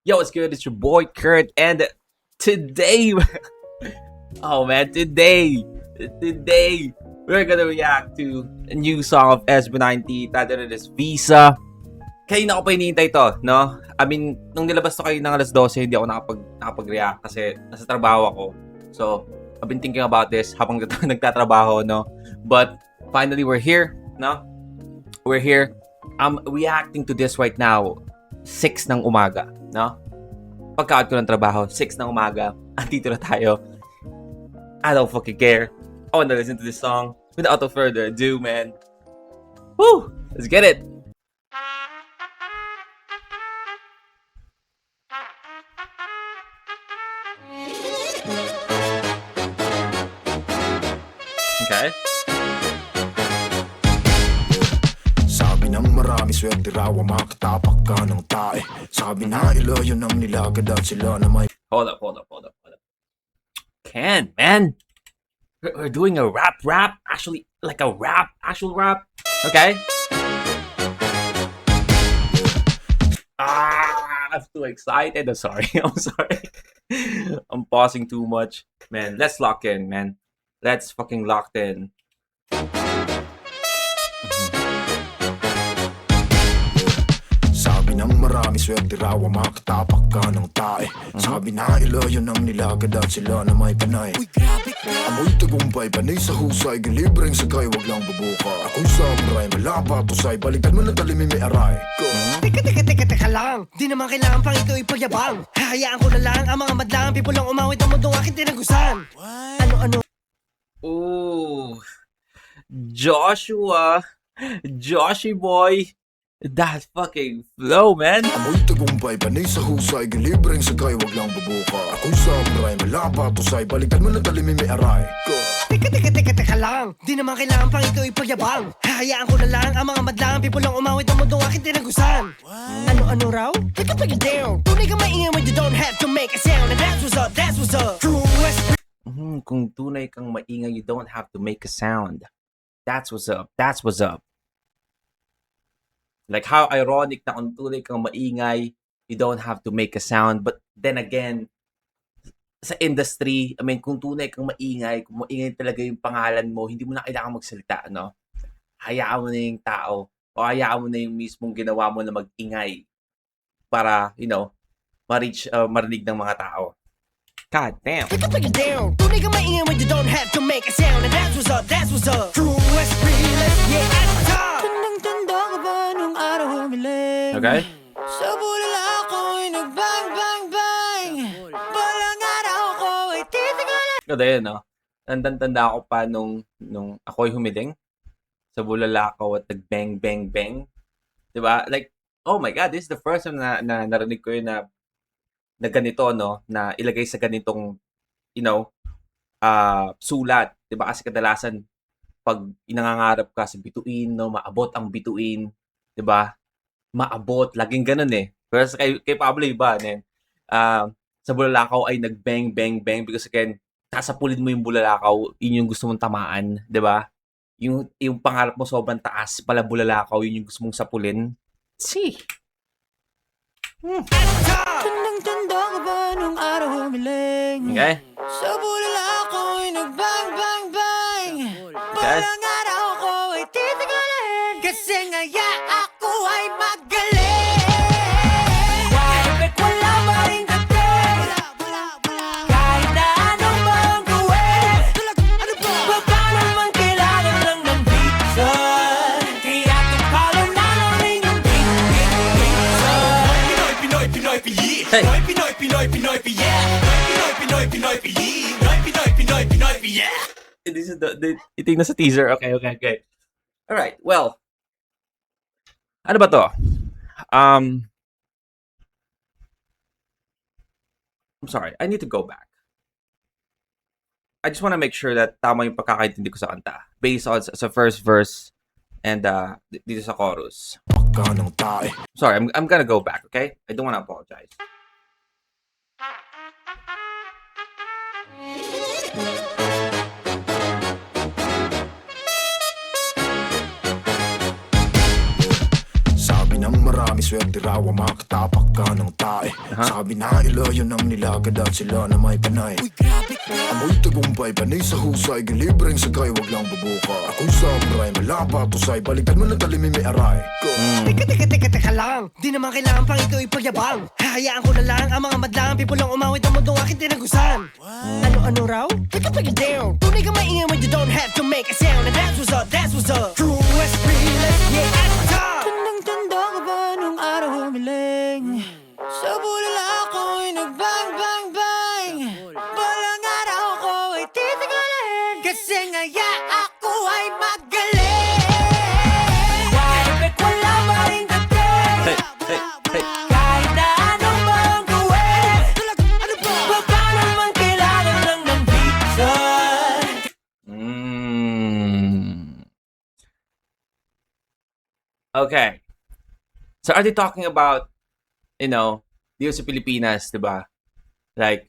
Yo, what's good? It's your boy Kurt, and today, oh man, today, we're gonna react to a new song of SB90 titled as Visa. Kanina ko pa hinihintay to, no? I mean, nung nilabas to kayo ng alas 12, hindi ako nakapag-react kasi nasa trabaho ako. So, I've been thinking about this habang nagtatrabaho, no? But finally, we're here, no? We're here. I'm reacting to this right now, 6 ng umaga, no? Pagkaat ko ng trabaho, 6 ng umaga, andito na tayo. I don't fucking care. I wanna listen to this song. Without further ado, man. Woo! Let's get it! Okay. Sabi ng marami, swerte raw ang makatapak ka ng tae. Sabi na ilayo ng nilagad at sila na may... Hold up. Can, man. We're doing a rap. Actually, like a rap. Actual rap. Okay? I'm too excited. I'm sorry. I'm pausing too much. Man, let's lock in, man. Let's fucking lock in. Sabi ng marami, swerte raw ang makatapak ka ng tae. Sabi na ilayo ng nilagad at sila na may panay. Uy, grabe ka! Amoy tagumpay, panay sa husay, gilibreng sagay, wag lang bubuka. Ako'y samurai, malapa tusay, balikan mo na talimim may aray. Teka lang, di naman kailangan pang ito ipagyabang. Hahayaan ko na lang ang mga madlang people lang umawit ang mundong aking tinagusan. Ano? Ooh. Joshi boy. That fucking flow, man. Amoy tagumpay, panay sa husay, gilibreng sagay, wag lang bubuka. Ako'y samurai, malapa tusay, balikan mo na talimim may aray. Teka lang, di naman kailangan pang ito ipagyabang. Hahayaan ko na lang ang mga madlang people lang umawit ang mundong aking tinagusan. Ano raw? Teka down. Tunay ka maingay when you don't have to make a sound. And that's what's up. True West. Kung tunay kang maingay, you don't have to make a sound. That's what's up. Like how ironic na kung tunay kang maingay, you don't have to make a sound. But then again, sa industry, I mean, kung tunay kang maingay, kung maingay talaga yung pangalan mo, hindi mo na kailangan magsalita, no? Hayaan mo na yung tao, o hayaan mo na yung mismong ginawa mo na mag-ingay para, marinig ng mga tao. God damn. Teka down. Tunay ka maingay when you don't have to make a sound. And that's what's up. True West Realist, yeah, at the top. Tandang-tanda ka ba nung araw humiling? Okay? Sa bulala ako'y nagbang-bang-bang. Balang araw ko ay titigalan. Kada yun, no? Tanda ako pa nung ako'y humiling sa Bulalakaw at nag-bang-bang-bang. Diba? Like, oh my God, this is the first time na narinig ko yun na ganito, no? Na ilagay sa ganitong, sulat. Diba? Kasi kadalasan, pag inangangarap ka sa bituin, no? Maabot ang bituin. Diba? Maabot. Laging ganun eh. Pero kay Pablo iba, sa Bulalakaw ay nag-bang-bang-bang because again, sasapulin mo yung Bulalakaw, yun yung gusto mong tamaan. Diba? Yung pangarap mo sobrang taas, pala Bulalakaw, yun yung gusto mong sapulin. See? Tandang-tanda ka ba nung araw humiling? Okay? Sa bulala ako'y nagbang-bang-bang. Okay? Balang araw ko ay titigalan. Kasi ngaya ako ay magaling. Kahit wala pa rin dating. Kahit na anong bang gawin. Ano ba? Baka naman kailangan lang ng pizza. Kaya tupalo na lang rin yung pizza. Hey. This is iting na sa teaser. Okay. Alright, well. Ano ba to? I'm sorry, I need to go back. I just want to make sure that tama yung pagkakaintindi ko sa kanta. Based on sa first verse and dito sa chorus. Ka ng tae. Sorry, I'm gonna go back, okay? I don't want to apologize. Sabi ng marami, lagi swerte raw ang makatapak ka ng tae. Sabi na ilayo ng nilagad at sila na may panay. Uy, grabe ka. Amoy tagumpay, panay sa husay, gilibreng sagay, wag lang bubuka. Akong samurai, malapa tusay, balikan mo na talimim may aray. Teka lang. Di naman kailangan pang ikaw ipagyabang. Hahayaan ko na lang ang mga madlang people lang umawit ang mundong aking tinagusan. Ano raw? Take it down. Tunay ka maingay when you don't have to make a sound. And that's what's up, that's what's up. True West Realist, yeah, at the top. Tandang-tanda ka ba nung araw humiling? Sa bulala ako'y nagbang bang bang. Balang araw ko ay titigalin. Kasi ngaya ako ay magaling. Kahit wala pa rin dating. Hey. Kahit na anong bang gawin. Baka naman kailangan lang ng pizza. Okay. So are they talking about, dito sa Pilipinas, di ba? Like,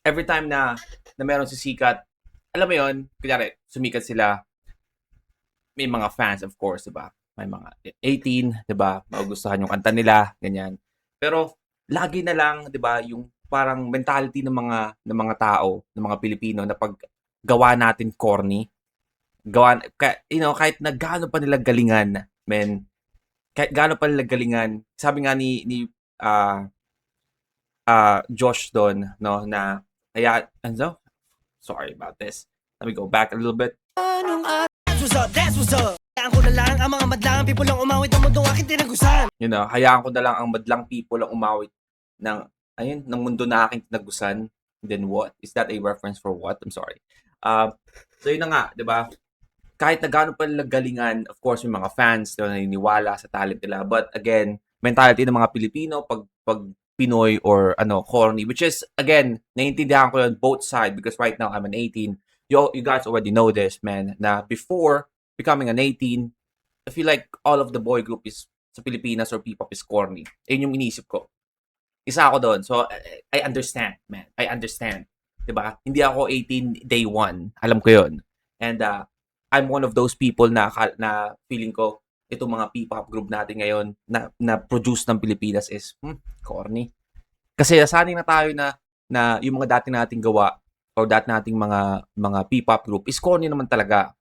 every time na meron si sikat, alam mo yun, kunyari, sumikat sila, may mga fans, of course, di ba? May mga 18, di ba? Magugustuhan yung kanta nila, ganyan. Pero, lagi na lang, di ba, yung parang mentality ng mga tao, ng mga Pilipino, na pag gawa natin corny, kahit na gaano pa nila galingan, men, kahit gaano pa nila galingan, sabi nga ni Josh doon, no, na, sorry about this. Let me go back a little bit. That's what's up. Hayaan ko na lang ang mga madlang people lang umawit ang mundong aking tinagusan. Hayaan ko na lang ang madlang people ang umawit ng mundo na aking tinagusan. Then what? Is that a reference for what? I'm sorry. So yun na nga, di ba? Kahit na gaano pa nila galingan, of course, may mga fans na naniniwala sa talent nila. But again, mentality ng mga Pilipino, pag Pinoy or corny, which is, again, naiintindihan ko yun both sides because right now I'm an 18. You guys already know this, man, na before becoming an 18, I feel like all of the boy group is sa Pilipinas or P-pop is corny. Yun yung inisip ko. Isa ako doon. So, I understand, man. I understand. Diba? Hindi ako 18 day one. Alam ko yun. And I'm one of those people na feeling ko itong mga P-pop group natin ngayon na produce ng Pilipinas is corny. Kasi nasanay na tayo na yung mga dati nating gawa or dati nating mga P-pop group is corny naman talaga.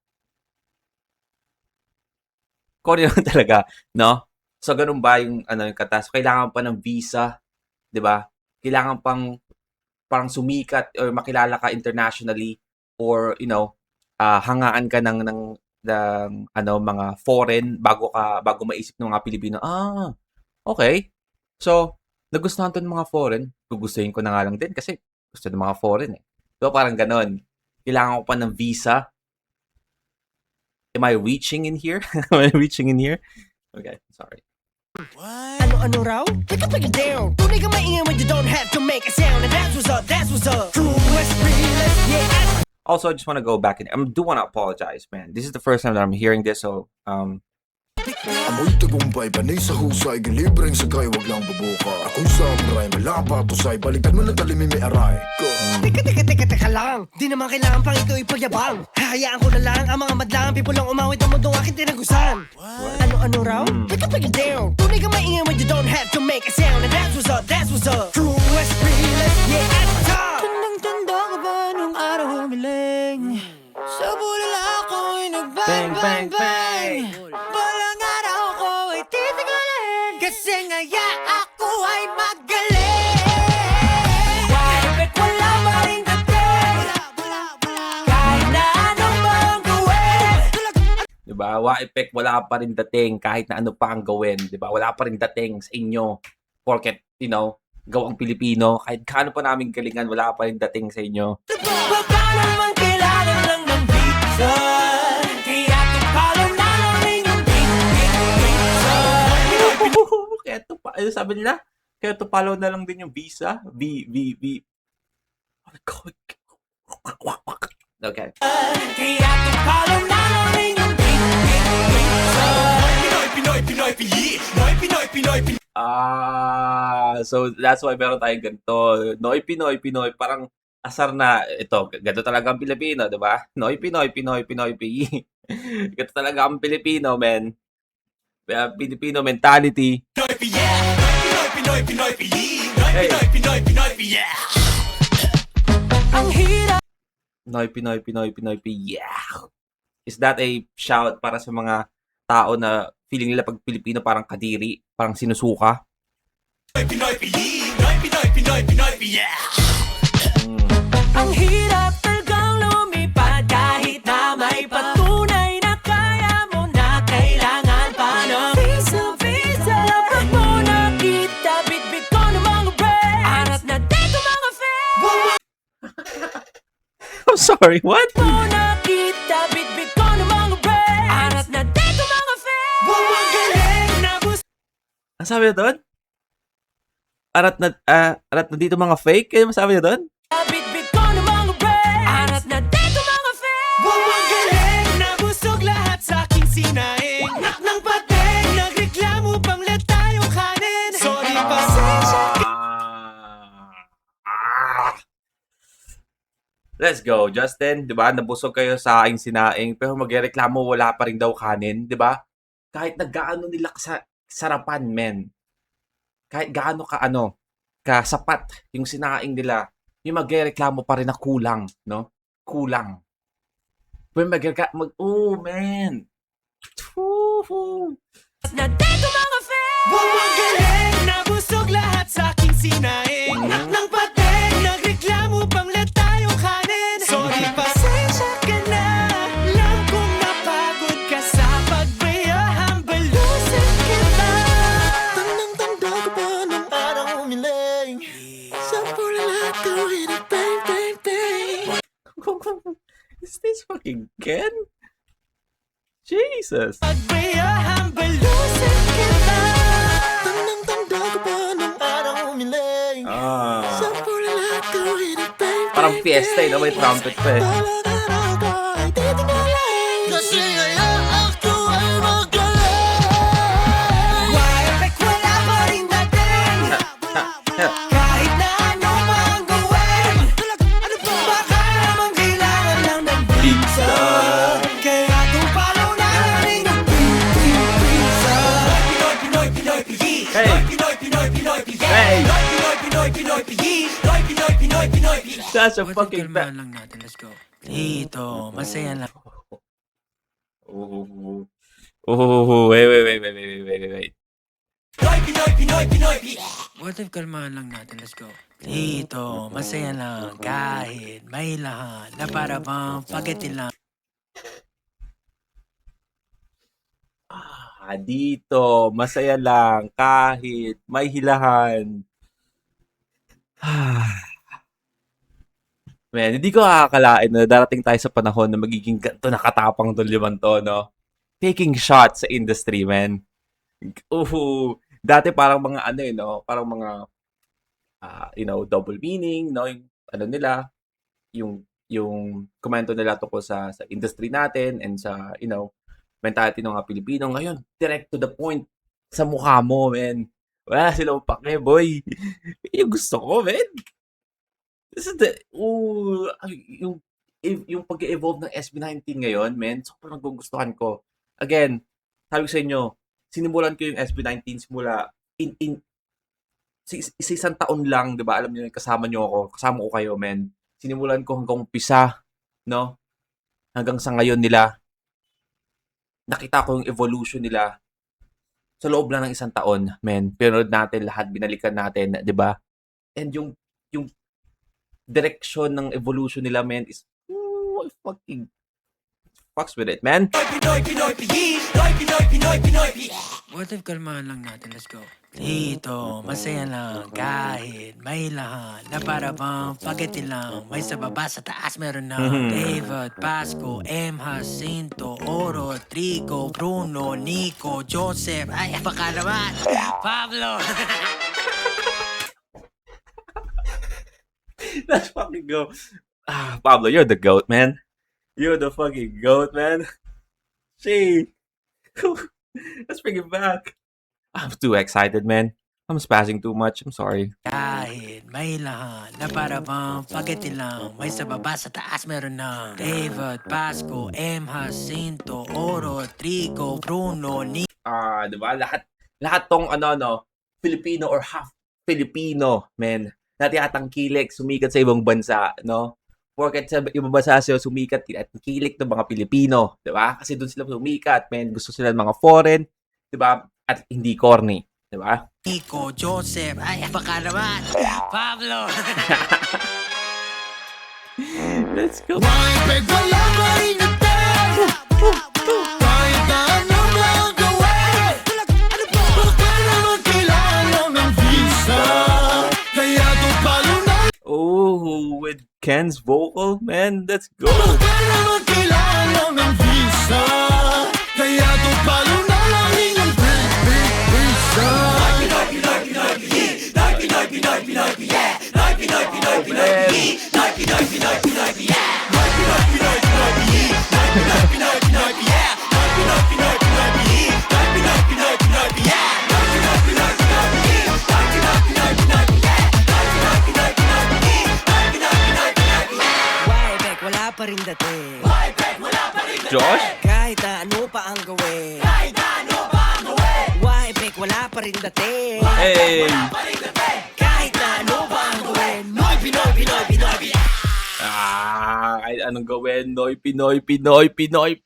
Corny naman talaga, no? So ganun ba yung yung kata? So kailangan pa ng visa, 'di ba? Kailangan pang parang sumikat or makilala ka internationally or hangaan ka ng mga foreign bago maisip ng mga Pilipino. Okay. So, nagustuhan to ng mga foreign. Gugustuhin ko na nga lang din kasi gusto ng mga foreign eh. So, parang ganon. Kailangan ko pa ng visa. Am I reaching in here? Am I reaching in here? Okay, sorry. Ano raw? Take it down. Tunay ka maingay when you don't have to make a sound. And that's what's up, that's what's up. True West Realist, yeah. Also, I just want to go back and I do want to apologize, man. This is the first time that I'm hearing this, so Amoy tagumpay, panay sa husay, gilibreng sagay, wag lang bubuka. Akong samurai, malapa tusay, balikan mo na talimim may aray. Teka lang. Di naman kailangan pang ikaw ipagyabang. Hahayaan ko na lang ang mga madlang people lang umawit ang mundong aking tinagusan. Ano raw? Take it down. Tunay ka maingay when you don't have to make a sound. And that's what's up, that's what's up. True West Realist, yeah, at the top. Tandang-tanda ka ba nung araw humiling? Sa bulala ako'y nagbang bang bang. Balang araw ko ay titigalin. Kasi ngaya ako ay magaling. Kahit wala pa rin dating. Kahit na anong bang gawin. Diba? Wa-effect, wala pa rin dating kahit na ano pa ang gawin. Diba? Wala pa rin dating sa inyo. Porket, gawang Pilipino, kahit kano pa namin galingan, wala pa rin dating sa inyo. Baka naman kailangan lang ng pizza. Kaya tupalo na lang rin yung pizza. Kaya sabi nila, kaya to follow na lang din yung visa. Okay. Kaya tupalo na lang rin yung pizza. Pinoy. So that's why meron tayong ganito. Pinoy. Parang asar na, ito, ganito talaga ang Pilipino, di ba? Pinoy. Ganito talaga ang Pilipino, men. Filipino mentality. Hey. Ang hirap Pinoy, yeah. Is that a shout para sa mga tao na feeling nila pag Pilipino parang kadiri, parang sinusuka? Ang hirap talagang lumipad kahit na may patunay na kaya mo na kailangan pa ng visa. Lapag mo na kita, bitbit ko ng mga breaks. Arat na dito mga fans. I'm sorry, what? Mo na kita, bitbit ko ng mga breaks. Arat na dito mga fans. Galing na gusto. Ang sabi niya doon? Arat na dito mga fake? Kaya masabi niya doon? Bit-bit ko ng mga breaks. Arat na dito mga fans. Galing na busog lahat sa aking sinaing. Nak ng pating, nagreklamo pang let tayong kanin. Sorry pasensya. Let's go, Justin. Di ba? Nabusog kayo sa aking sinaing, pero magreklamo wala pa rin daw kanin. Di ba? Kahit naggaano nila sarapan, men. Kahit gaano kasapat yung sinaing nila, yung magreklamo pa rin na kulang, no? Kulang. Pero oh, man. Na dito mga fans. Galing na busog lahat sa aking sinaing. Nak ng pating, nagreklamo pang let tayong kanin. Sorry pasensya ka na. Alam kong napagod ka sa pagbayahang balusin kita. Tandang-tanda ko pa nung parang umiling. Sa pula lahat gawin at bang, bang, bang. Is this fucking Ken? Jesus. Pagbayahang balusin kita. Tandang-tanda ko pa nung parang umiling. Sa pula lahat gawin at bang, Parang fiesta, no? May trumpet pa eh. Kasi ngayon ako ay magaling. Why, wala pa rin dating. Kahit na ano mang gawin. Baka naman kailangan lang ng visa. Kaya kung palaw na rin ang visa. Hey! Hey! That's a fucking Kalmahan lang natin, let's go. Dito, masaya lang. Wait. What if kalmahan lang natin, let's go. Dito, masaya lang kahit may lahat na para bang spaghetti lang. Dito, masaya lang kahit may hilahan. Man, hindi ko akakalain na darating tayo sa panahon na magiging ganito nakatapang tong limang to, no? Taking shots sa industry, man. Dati parang mga ano no? Parang mga, double meaning, no? Yung, ano nila, yung komento nila tungkol sa industry natin and sa, mentality ng mga Pilipino. Ngayon, direct to the point sa mukha mo, man. Wala silang pake, boy. Yung gusto ko, man. This is yung pag-evolve ng SB19 ngayon, man, sobrang nagugustuhan ko. Again, sabi ko sa inyo, sinimulan ko yung SB19 simula sa isang taon lang, di ba? Alam niyo, kasama ko kayo, man. Sinimulan ko hanggang umpisa, no? Hanggang sa ngayon nila, nakita ko yung evolution nila sa loob lang ng isang taon, man. Pinanood natin lahat, binalikan natin, di ba? And yung direction ng evolution nila, man, is fucking fucks with it, man. What if kalmahan lang natin, let's go. Dito, masaya lang kahit may lahat na para bang spaghetti lang. May sa baba, sa taas meron na David, Pasco, M. Jacinto, Oro, Trigo, Bruno, Nico, Joseph, ay baka naman, Pablo. Let's fucking go. Pablo, you're the GOAT, man. You're the fucking GOAT, man. Gee. Let's bring it back. I'm too excited, man. I'm spazzing too much. I'm sorry. Kahit may lahat na para bang spaghetti lang. May sa baba, sa taas meron na David, Pasco, M. Jacinto, Oro, Trigo, Bruno, Nico. Di ba? Lahat tong Filipino or half Filipino, men, na tinatangkilik, sumikat sa ibang bansa, no? Porket sa ibang bansa sila sumikat at kilik ng mga Pilipino, di ba? Kasi doon sila sumikat, men. Gusto sila ng mga foreign, di ba? At hindi corny, di ba? Nico, Joseph, ay baka naman, Pablo. Let's go. Pag wala pa rin natin kahit na anong gagawin baka naman kailangan ng visa kaya to palo na Oh, with Ken's vocal, man, let's go. baka naman kailangan ng visa kaya to palo na lang inyong visa Why, Beck, wala pa rin dating. Josh? Kahit na ano pa ang gawin. Why, Beck, wala pa rin dating. Hey. Kahit na ano pa ang gawin. Noy, Pinoy, Pinoy, Pinoy, Pinoy. Kahit anong gawin, Pinoy.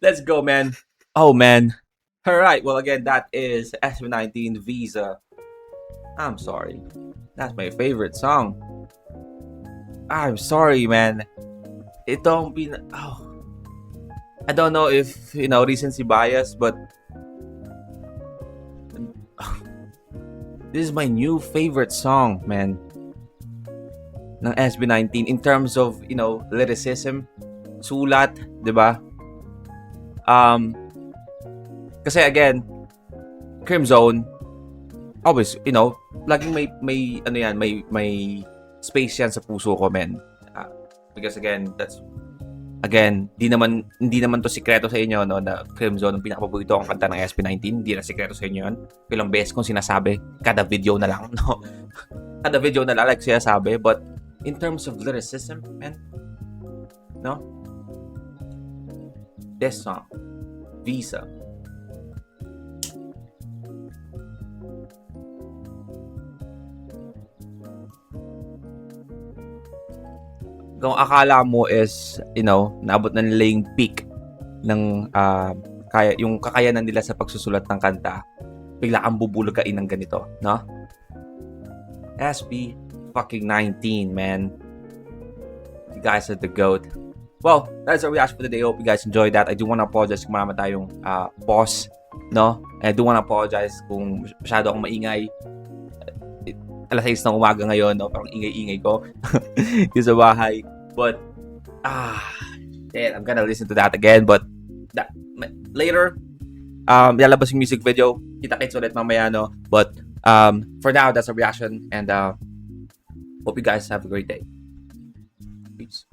Let's go, man. Oh, man. All right. Well, again, that is SB19 Visa. I'm sorry. That's my favorite song. I'm sorry, man. Itong I don't know if, recency bias, but this is my new favorite song, man. Ng SB19 in terms of, lyricism, sulat, 'di ba? Kasi again, Crimzone always, laging may space yan sa puso ko, men. Because again, hindi naman to sikreto sa inyo, no, na Crimzone ang pinakapaborito kong kanta ng SB19. Hindi na sikreto sa inyo yun. Ilang beses kong sinasabi, kada video na lang, no? Kada video na lang, like sinasabi. But, in terms of lyricism, man, no? This song, Visa. Kung akala mo is, naabot na nila yung peak ng yung kakayanan nila sa pagsusulat ng kanta, bigla kang bubulagain ng ganito, no? SB fucking 19, man. You guys are the GOAT. Well, that's our reaction for today. Hope you guys enjoyed that. I do want to apologize kung marami tayong pause, no? I do want to apologize kung masyado akong maingay. Alas 6 ng umaga ngayon, no? Parang ingay-ingay ko yung sa bahay. But, I'm gonna listen to that again. But, later, lalabas yung music video. Kita-kits ulit mamaya, no? But, for now, that's a reaction. And, hope you guys have a great day. Peace.